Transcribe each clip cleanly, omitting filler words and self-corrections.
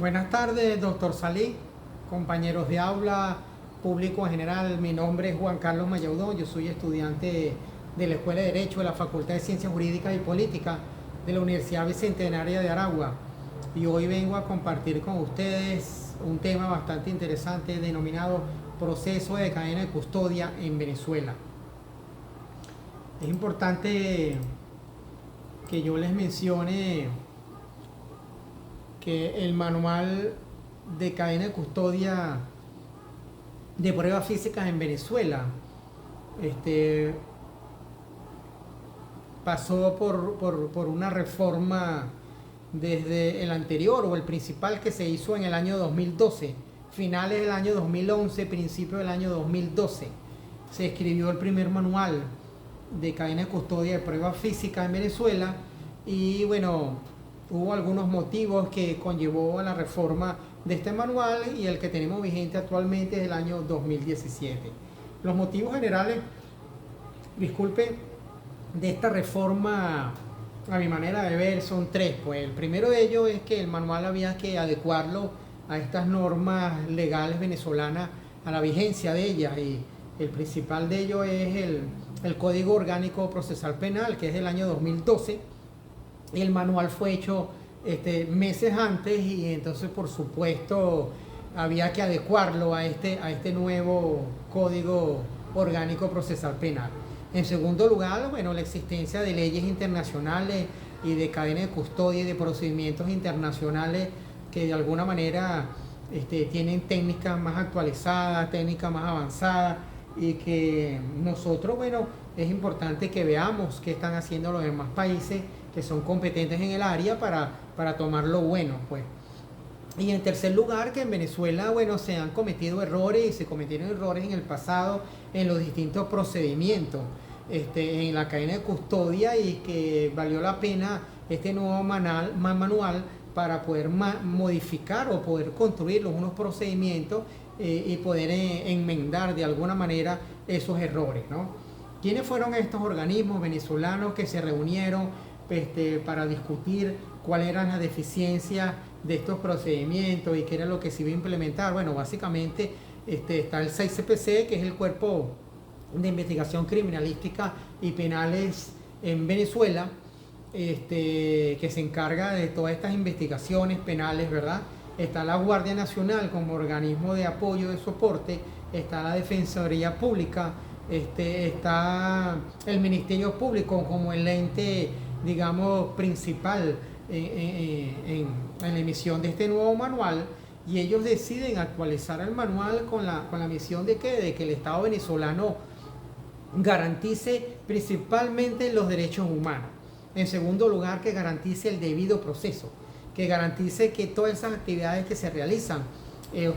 Buenas tardes, doctor Salí, compañeros de aula, público en general. Mi nombre es Juan Carlos Mayaudón, yo soy estudiante de la Escuela de Derecho de la Facultad de Ciencias Jurídicas y Políticas de la Universidad Bicentenaria de Aragua. Y hoy vengo a compartir con ustedes un tema bastante interesante denominado proceso de cadena de custodia en Venezuela. Es importante que yo les mencione que el manual de cadena de custodia de pruebas físicas en Venezuela pasó por una reforma desde el anterior o el principal que se hizo en el año 2012, finales del año 2011, principio del año 2012. Se escribió el primer manual de cadena de custodia de pruebas físicas en Venezuela y bueno, hubo algunos motivos que conllevó a la reforma de este manual y el que tenemos vigente actualmente es el año 2017. Los motivos generales, disculpe, de esta reforma, a mi manera de ver, son tres. Pues el primero de ellos es que el manual había que adecuarlo a estas normas legales venezolanas, a la vigencia de ellas, y el principal de ellos es el Código Orgánico Procesal Penal, que es del año 2012. El manual fue hecho meses antes y entonces por supuesto había que adecuarlo a este nuevo Código Orgánico Procesal Penal. En segundo lugar, bueno, la existencia de leyes internacionales y de cadena de custodia y de procedimientos internacionales que de alguna manera tienen técnicas más actualizadas, técnicas más avanzadas y que nosotros, bueno, es importante que veamos qué están haciendo los demás países que son competentes en el área para tomar lo bueno, pues. Y en tercer lugar, que en Venezuela, bueno, se han cometido errores y se cometieron errores en el pasado en los distintos procedimientos en la cadena de custodia y que valió la pena este nuevo manual para poder modificar o poder construir unos procedimientos y poder enmendar de alguna manera esos errores, ¿no? ¿Quiénes fueron estos organismos venezolanos que se reunieron para discutir cuáles eran las deficiencias de estos procedimientos y qué era lo que se iba a implementar? Bueno, básicamente está el 6CPC, que es el Cuerpo de Investigación Criminalística y Penales en Venezuela, que se encarga de todas estas investigaciones penales, ¿verdad? Está la Guardia Nacional como organismo de apoyo, de soporte, está la Defensoría Pública, está el Ministerio Público como el ente, digamos, principal en la emisión de este nuevo manual, y ellos deciden actualizar el manual con la misión de que el Estado venezolano garantice principalmente los derechos humanos. En segundo lugar, que garantice el debido proceso, que garantice que todas esas actividades que se realizan,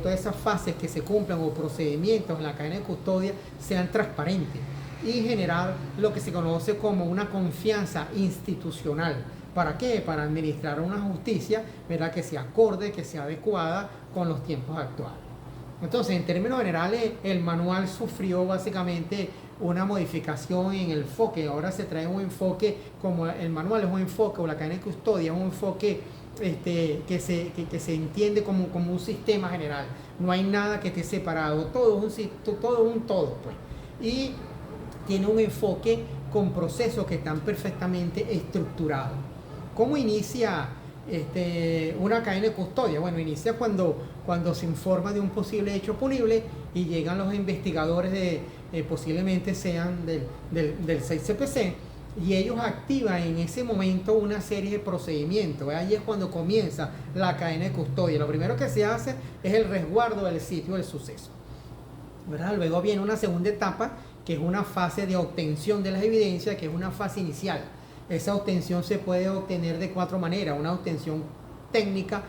todas esas fases que se cumplan o procedimientos en la cadena de custodia sean transparentes y generar lo que se conoce como una confianza institucional. ¿Para qué? Para administrar una justicia, ¿verdad?, que sea acorde, que sea adecuada con los tiempos actuales. Entonces, en términos generales, el manual sufrió básicamente una modificación en el enfoque. Ahora se trae un enfoque, como el manual es un enfoque, o la cadena de custodia es un enfoque que se entiende como un sistema general. No hay nada que esté separado, todo es un todo, pues. Y tiene un enfoque con procesos que están perfectamente estructurados. ¿Cómo inicia una cadena de custodia? Bueno, inicia cuando se informa de un posible hecho punible y llegan los investigadores posiblemente sean del 6CPC, y ellos activan en ese momento una serie de procedimientos. Ahí es cuando comienza la cadena de custodia. Lo primero que se hace es el resguardo del sitio del suceso, ¿verdad? Luego viene una segunda etapa, que es una fase de obtención de las evidencias, que es una fase inicial. Esa obtención se puede obtener de cuatro maneras: una obtención técnica,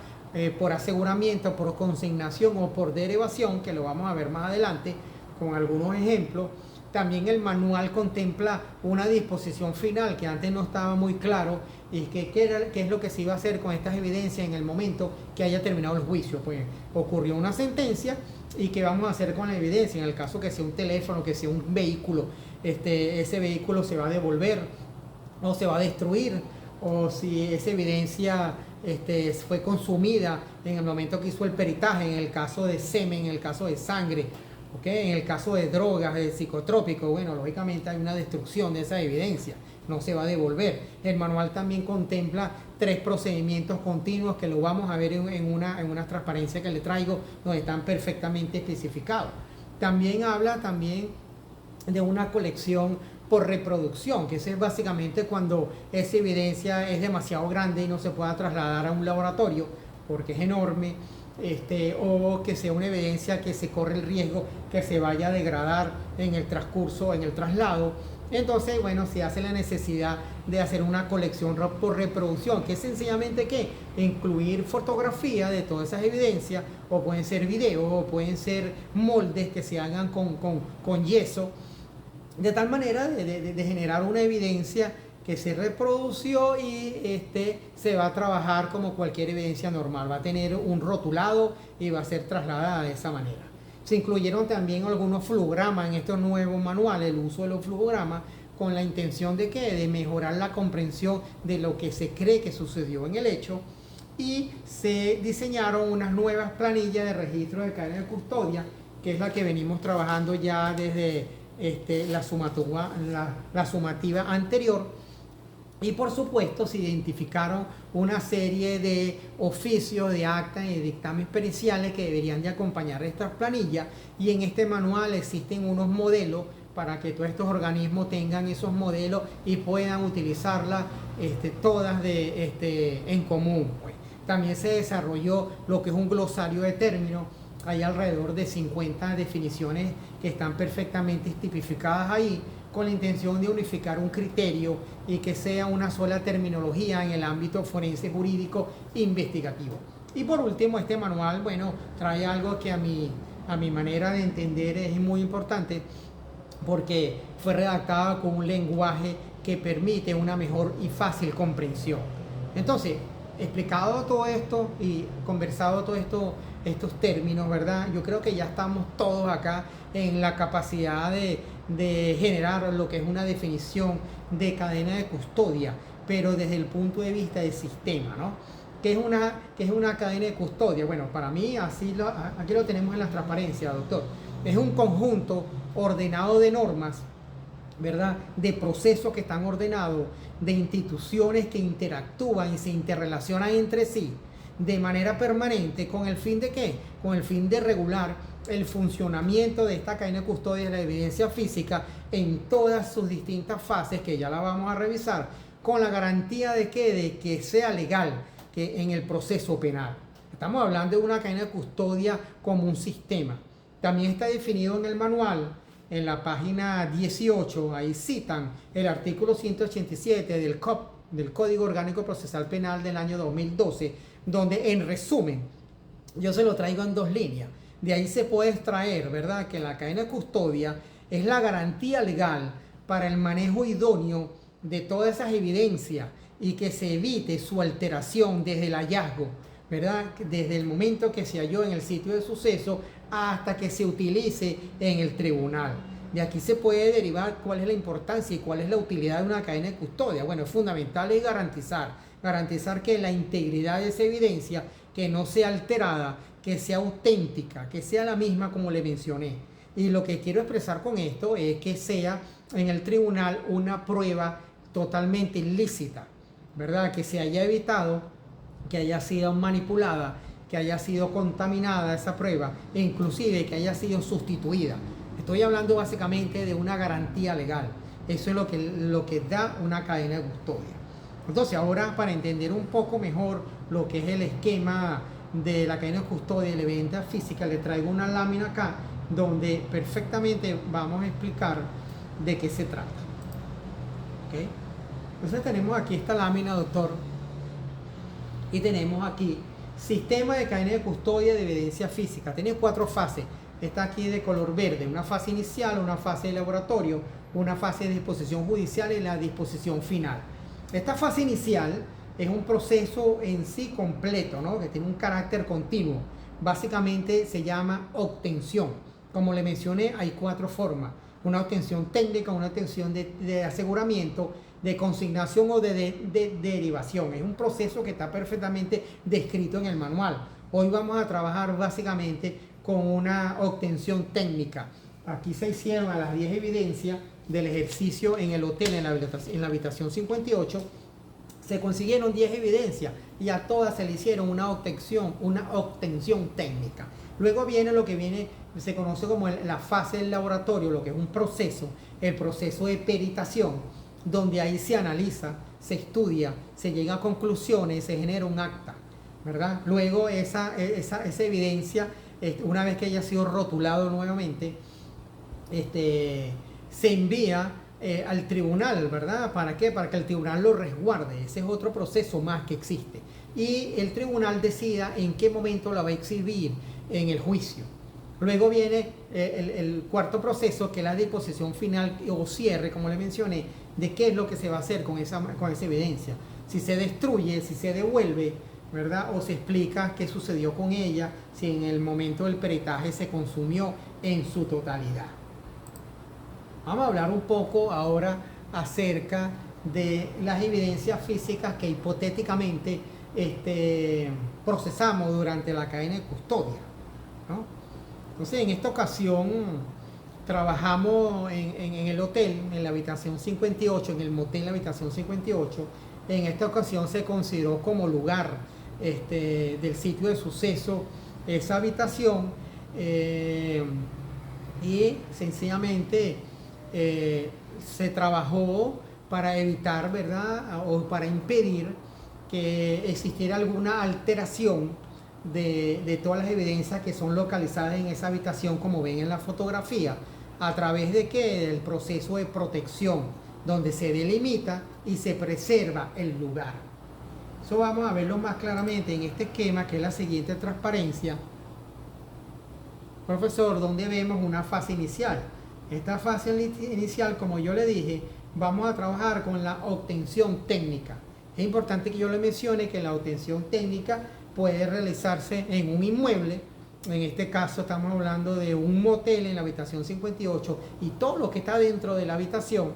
por aseguramiento, por consignación o por derivación, que lo vamos a ver más adelante con algunos ejemplos. También el manual contempla una disposición final que antes no estaba muy claro, y qué es lo que se iba a hacer con estas evidencias en el momento que haya terminado el juicio. Pues ocurrió una sentencia y qué vamos a hacer con la evidencia. En el caso que sea un teléfono, que sea un vehículo, ese vehículo se va a devolver o se va a destruir, o si esa evidencia fue consumida en el momento que hizo el peritaje, en el caso de semen, en el caso de sangre, ¿okay? En el caso de drogas, de psicotrópicos, bueno, lógicamente hay una destrucción de esa evidencia, no se va a devolver. El manual también contempla 3 procedimientos continuos que lo vamos a ver en una transparencia que le traigo, donde están perfectamente especificados. También habla de una colección por reproducción, que es básicamente cuando esa evidencia es demasiado grande y no se pueda trasladar a un laboratorio porque es enorme, o que sea una evidencia que se corre el riesgo que se vaya a degradar en el transcurso, en el traslado. Entonces, bueno, se hace la necesidad de hacer una colección por reproducción, que es sencillamente que incluir fotografía de todas esas evidencias, o pueden ser videos, o pueden ser moldes que se hagan con yeso, de tal manera de generar una evidencia que se reprodució y se va a trabajar como cualquier evidencia normal, va a tener un rotulado y va a ser trasladada de esa manera. Se incluyeron también algunos flujogramas en estos nuevos manuales, el uso de los flujogramas, con la intención de ¿qué? De mejorar la comprensión de lo que se cree que sucedió en el hecho, y se diseñaron unas nuevas planillas de registro de cadena de custodia, que es la que venimos trabajando ya desde la sumativa anterior. Y por supuesto se identificaron una serie de oficios, de actas y de dictámenes periciales que deberían de acompañar estas planillas, y en este manual existen unos modelos para que todos estos organismos tengan esos modelos y puedan utilizarlas todas en común, pues. También se desarrolló lo que es un glosario de términos. Hay alrededor de 50 definiciones que están perfectamente tipificadas ahí, con la intención de unificar un criterio y que sea una sola terminología en el ámbito forense, jurídico e investigativo. Y por último, este manual, bueno, trae algo que a mi manera de entender es muy importante, porque fue redactado con un lenguaje que permite una mejor y fácil comprensión. Entonces, explicado todo esto y conversado todo esto, estos términos, ¿verdad? Yo creo que ya estamos todos acá en la capacidad de generar lo que es una definición de cadena de custodia, pero desde el punto de vista del sistema, ¿no? ¿Qué es una cadena de custodia? Bueno, para mí, aquí lo tenemos en la transparencia, doctor. Es un conjunto ordenado de normas, ¿verdad? De procesos que están ordenados, de instituciones que interactúan y se interrelacionan entre sí de manera permanente, ¿con el fin de qué? Con el fin de regular el funcionamiento de esta cadena de custodia de la evidencia física en todas sus distintas fases, que ya la vamos a revisar, con la garantía de ¿qué? De que sea legal, que en el proceso penal. Estamos hablando de una cadena de custodia como un sistema. También está definido en el manual, en la página 18, ahí citan el artículo 187 del COP, del Código Orgánico Procesal Penal del año 2012, donde en resumen, yo se lo traigo en 2 líneas. De ahí se puede extraer, ¿verdad?, que la cadena de custodia es la garantía legal para el manejo idóneo de todas esas evidencias y que se evite su alteración desde el hallazgo, ¿verdad?, desde el momento que se halló en el sitio de suceso hasta que se utilice en el tribunal. De aquí se puede derivar cuál es la importancia y cuál es la utilidad de una cadena de custodia. Bueno, es fundamental es garantizar que la integridad de esa evidencia, que no sea alterada, que sea auténtica, que sea la misma como le mencioné. Y lo que quiero expresar con esto es que sea en el tribunal una prueba totalmente ilícita, ¿verdad? Que se haya evitado que haya sido manipulada, que haya sido contaminada esa prueba, e inclusive que haya sido sustituida. Estoy hablando básicamente de una garantía legal. Eso es lo que da una cadena de custodia. Entonces, ahora, para entender un poco mejor lo que es el esquema de la cadena de custodia de la evidencia física, le traigo una lámina acá donde perfectamente vamos a explicar de qué se trata. ¿Okay? Entonces tenemos aquí esta lámina, doctor, y tenemos aquí sistema de cadena de custodia de evidencia física. Tiene 4 fases. Está aquí de color verde, una fase inicial, una fase de laboratorio, una fase de disposición judicial y la disposición final. Esta fase inicial es un proceso en sí completo, ¿no?, que tiene un carácter continuo. Básicamente se llama obtención. Como le mencioné, hay 4 formas. Una obtención técnica, una obtención de aseguramiento de consignación o de derivación. Es un proceso que está perfectamente descrito en el manual. Hoy vamos a trabajar básicamente con una obtención técnica. Aquí se hicieron a las 10 evidencias del ejercicio en el hotel, en la habitación 58. Se consiguieron 10 evidencias y a todas se le hicieron una obtención técnica. Luego viene lo que se conoce como la fase del laboratorio, lo que es un proceso, el proceso de peritación, donde ahí se analiza, se estudia, se llega a conclusiones, se genera un acta, ¿verdad? Luego esa evidencia, una vez que haya sido rotulado nuevamente, se envía al tribunal, ¿verdad? ¿Para qué? Para que el tribunal lo resguarde. Ese es otro proceso más que existe. Y el tribunal decida en qué momento la va a exhibir en el juicio. Luego viene el cuarto proceso, que es la disposición final o cierre, como le mencioné, de qué es lo que se va a hacer con esa evidencia. Si se destruye, si se devuelve, ¿verdad? O se explica qué sucedió con ella, si en el momento del peritaje se consumió en su totalidad. Vamos a hablar un poco ahora acerca de las evidencias físicas que hipotéticamente procesamos durante la cadena de custodia, ¿no? Entonces, en esta ocasión trabajamos en el hotel, en la habitación 58, en el motel, la habitación 58. En esta ocasión se consideró como lugar del sitio de suceso esa habitación, y sencillamente se trabajó para evitar, ¿verdad? O para impedir que existiera alguna alteración de todas las evidencias que son localizadas en esa habitación, como ven en la fotografía, a través de que el proceso de protección, donde se delimita y se preserva el lugar. Eso vamos a verlo más claramente en este esquema, que es la siguiente transparencia, profesor, donde vemos una fase inicial. Esta fase inicial, como yo le dije, vamos a trabajar con la obtención técnica. Es importante que yo le mencione que la obtención técnica puede realizarse en un inmueble. En este caso estamos hablando de un motel en la habitación 58, y todo lo que está dentro de la habitación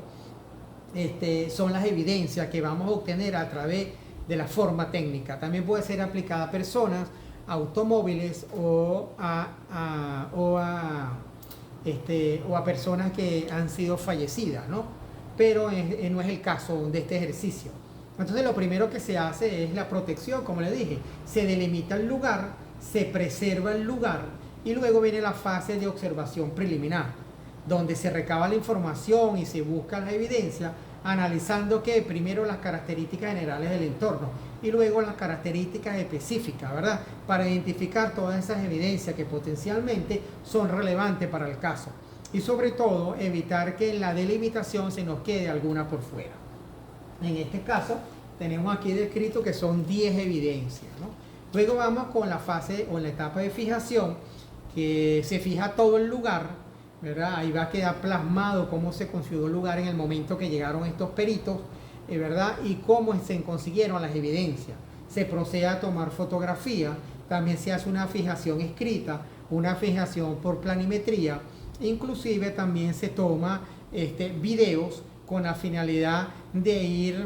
son las evidencias que vamos a obtener a través de la forma técnica. También puede ser aplicada a personas, a automóviles o a personas que han sido fallecidas, ¿no? Pero no es el caso de este ejercicio. Entonces, lo primero que se hace es la protección, como le dije. Se delimita el lugar, se preserva el lugar, y luego viene la fase de observación preliminar, donde se recaba la información y se busca la evidencia, analizando que primero las características generales del entorno y luego las características específicas, ¿verdad? Para identificar todas esas evidencias que potencialmente son relevantes para el caso, y sobre todo evitar que en la delimitación se nos quede alguna por fuera. En este caso tenemos aquí descrito que son 10 evidencias, ¿no? Luego vamos con la fase o la etapa de fijación, que se fija todo el lugar, ¿verdad? Ahí va a quedar plasmado cómo se consiguió el lugar en el momento que llegaron estos peritos, ¿verdad? Y cómo se consiguieron las evidencias. Se procede a tomar fotografía, también se hace una fijación escrita, una fijación por planimetría, inclusive también se toma videos con la finalidad de ir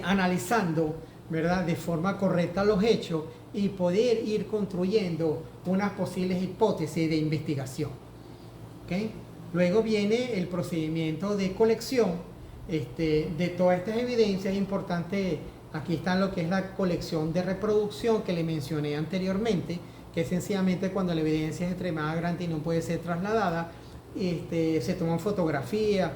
analizando, ¿verdad?, de forma correcta los hechos y poder ir construyendo unas posibles hipótesis de investigación. ¿Okay? Luego viene el procedimiento de colección de todas estas evidencias. Es importante, aquí está lo que es la colección de reproducción que le mencioné anteriormente, que es sencillamente cuando la evidencia es extremadamente grande y no puede ser trasladada, se toman fotografías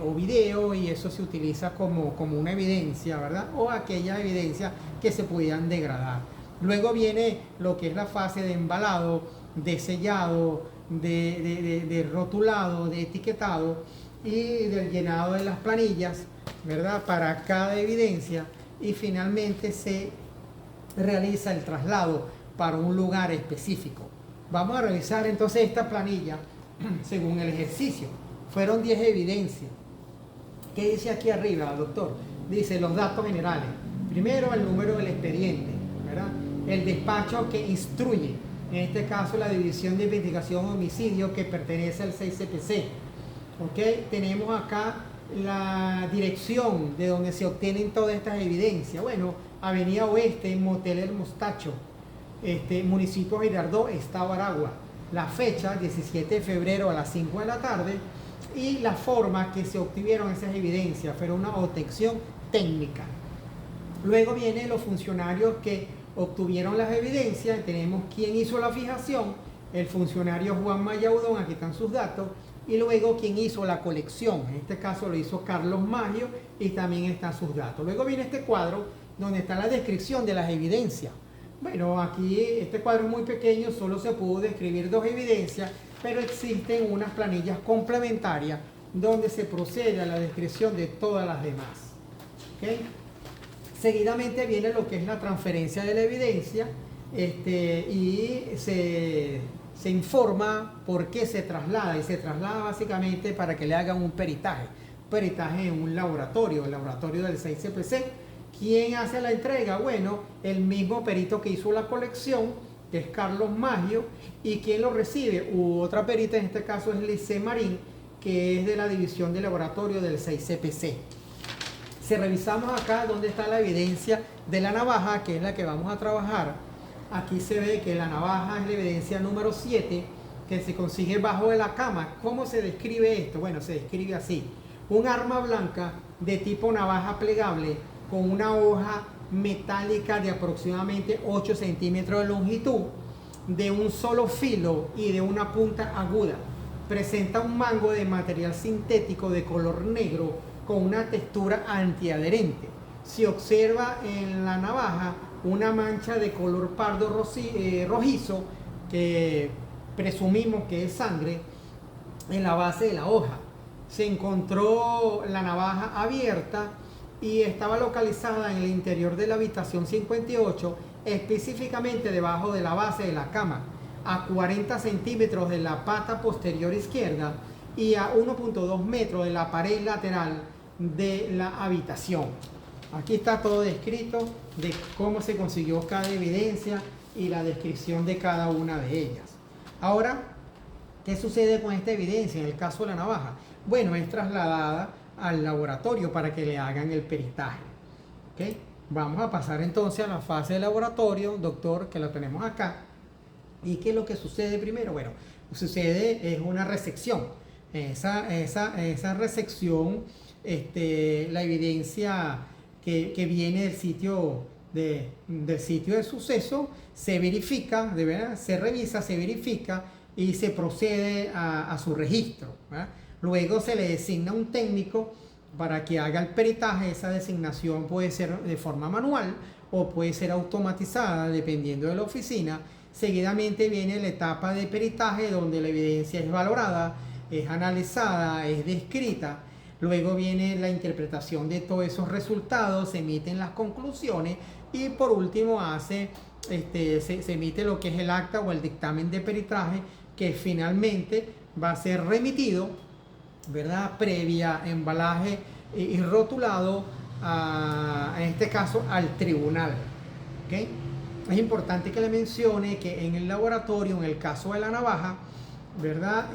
o video, y eso se utiliza como una evidencia, ¿verdad? O aquellas evidencias que se pudieran degradar. Luego viene lo que es la fase de embalado, de sellado, de rotulado, de etiquetado y del llenado de las planillas, ¿verdad?, para cada evidencia, y finalmente se realiza el traslado para un lugar específico. Vamos a revisar entonces esta planilla según el ejercicio. Fueron 10 evidencias. ¿Qué dice aquí arriba, doctor? Dice los datos generales. Primero, el número del expediente, ¿verdad? El despacho que instruye, en este caso la División de Investigación de Homicidio, que pertenece al 6CPC. ¿Ok? Tenemos acá la dirección de donde se obtienen todas estas evidencias. Bueno, Avenida Oeste, Motel El Mostacho, municipio Girardot, Estado Aragua. La fecha, 17 de febrero a las 5 de la tarde, y la forma que se obtuvieron esas evidencias, fue una obtención técnica. Luego vienen los funcionarios que obtuvieron las evidencias. Tenemos quién hizo la fijación, el funcionario Juan Mayaudón, aquí están sus datos, y luego quién hizo la colección. En este caso lo hizo Carlos Maggio y también están sus datos. Luego viene este cuadro donde está la descripción de las evidencias. Bueno, aquí este cuadro es muy pequeño, solo se pudo describir 2 evidencias, pero existen unas planillas complementarias donde se procede a la descripción de todas las demás. ¿Okay? Seguidamente viene lo que es la transferencia de la evidencia, y se informa por qué se traslada, y se traslada básicamente para que le hagan un peritaje en un laboratorio, el laboratorio del 6CPC. ¿Quién hace la entrega? Bueno, el mismo perito que hizo la colección, que es Carlos Maggio. ¿Y quién lo recibe? Otra perita, en este caso es Lice Marín, que es de la división de laboratorio del 6CPC. Si revisamos acá donde está la evidencia de la navaja, que es la que vamos a trabajar, aquí se ve que la navaja es la evidencia número 7, que se consigue bajo de la cama. ¿Cómo se describe esto? Bueno, se describe así: un arma blanca de tipo navaja plegable con una hoja metálica de aproximadamente 8 centímetros de longitud, de un solo filo y de una punta aguda. Presenta un mango de material sintético de color negro con una textura antiadherente. Se observa en la navaja una mancha de color pardo rojizo, que presumimos que es sangre, en la base de la hoja. Se encontró la navaja abierta y estaba localizada en el interior de la habitación 58, específicamente debajo de la base de la cama, a 40 centímetros de la pata posterior izquierda y a 1.2 metros de la pared lateral de la habitación. Aquí está todo descrito de cómo se consiguió cada evidencia y la descripción de cada una de ellas. Ahora, ¿qué sucede con esta evidencia en el caso de la navaja? Bueno, es trasladada al laboratorio para que le hagan el peritaje. ¿Okay? Vamos a pasar entonces a la fase de laboratorio, doctor, que lo tenemos acá. ¿Y qué es lo que sucede primero? Bueno, sucede es una resección. Esa resección, la evidencia que viene del sitio de suceso, se verifica, se revisa, se verifica y se procede a su registro, ¿verdad? Luego se le designa un técnico para que haga el peritaje. Esa designación puede ser de forma manual o puede ser automatizada, dependiendo de la oficina. Seguidamente viene la etapa de peritaje, donde la evidencia es valorada, es analizada, es descrita. Luego viene la interpretación de todos esos resultados, se emiten las conclusiones y por último se emite lo que es el acta o el dictamen de peritaje, que finalmente va a ser remitido, ¿verdad?, previa embalaje y rotulado en este caso al tribunal. ¿Okay? Es importante que le mencione que en el laboratorio, en el caso de la navaja, ¿verdad?,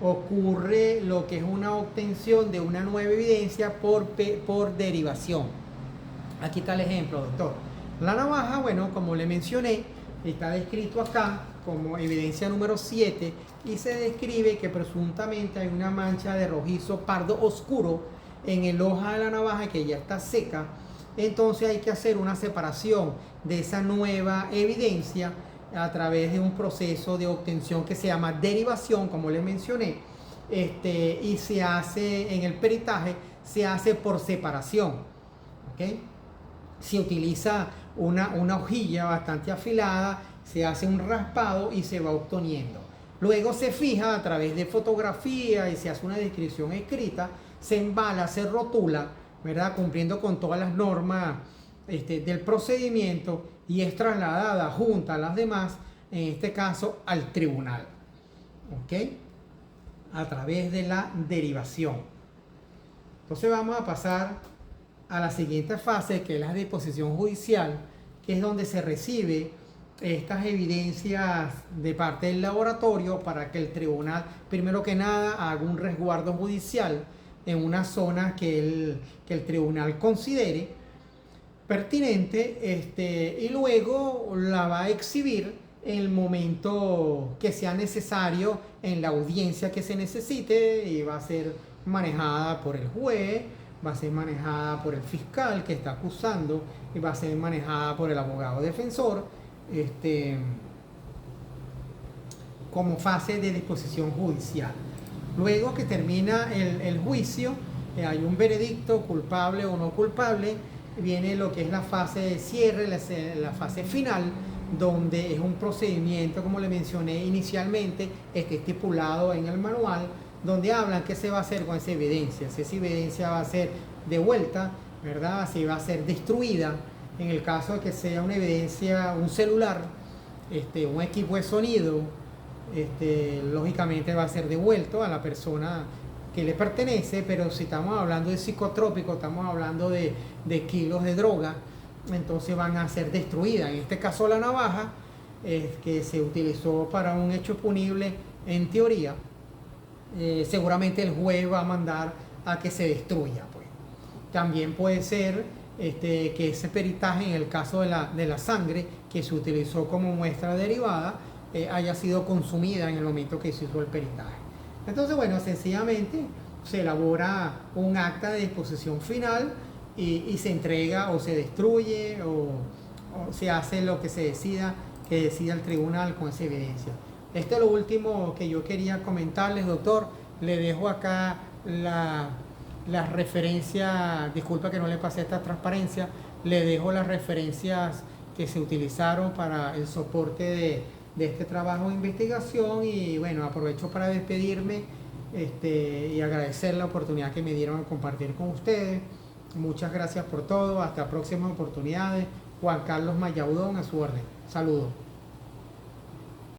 ocurre lo que es una obtención de una nueva evidencia por derivación. Aquí está el ejemplo, doctor. La navaja, bueno, como le mencioné, está descrito acá como evidencia número 7 y se describe que presuntamente hay una mancha de rojizo pardo oscuro en el hoja de la navaja que ya está seca. Entonces hay que hacer una separación de esa nueva evidencia a través de un proceso de obtención que se llama derivación, como les mencioné, y se hace en el peritaje, se hace por separación. ¿Okay? Se utiliza una hojilla bastante afilada, se hace un raspado y se va obteniendo. Luego se fija a través de fotografía y se hace una descripción escrita, se embala, se rotula, ¿verdad?, cumpliendo con todas las normas del procedimiento, y es trasladada junto a las demás, en este caso al tribunal, ¿ok?, a través de la derivación. Entonces vamos a pasar a la siguiente fase, que es la disposición judicial, que es donde se recibe estas evidencias de parte del laboratorio para que el tribunal, primero que nada, haga un resguardo judicial en una zona que el tribunal considere pertinente, y luego la va a exhibir en el momento que sea necesario, en la audiencia que se necesite, y va a ser manejada por el juez, va a ser manejada por el fiscal que está acusando, y va a ser manejada por el abogado defensor, como fase de disposición judicial. Luego que termina el juicio, hay un veredicto, culpable o no culpable, viene lo que es la fase de cierre, la fase final, donde es un procedimiento, como le mencioné inicialmente, está estipulado en el manual, donde hablan qué se va a hacer con esa evidencia, si esa evidencia va a ser devuelta, ¿verdad? Si va a ser destruida, en el caso de que sea una evidencia, un celular, un equipo de sonido, lógicamente va a ser devuelto a la persona que le pertenece, pero si estamos hablando de psicotrópicos, estamos hablando de kilos de droga, entonces van a ser destruidas. En este caso la navaja, que se utilizó para un hecho punible, en teoría, seguramente el juez va a mandar a que se destruya, pues. También puede ser que ese peritaje, en el caso de la sangre que se utilizó como muestra derivada, haya sido consumida en el momento que se hizo el peritaje. Entonces, bueno, sencillamente se elabora un acta de disposición final y se entrega o se destruye o se hace lo que se decida, que decida el tribunal con esa evidencia. Esto es lo último que yo quería comentarles, doctor. Le dejo acá las referencias, disculpa que no le pasé esta transparencia, le dejo las referencias que se utilizaron para el soporte de este trabajo de investigación, y bueno, aprovecho para despedirme y agradecer la oportunidad que me dieron de compartir con ustedes. Muchas gracias por todo, hasta próximas oportunidades. Juan Carlos Mayaudón, a su orden. Saludos.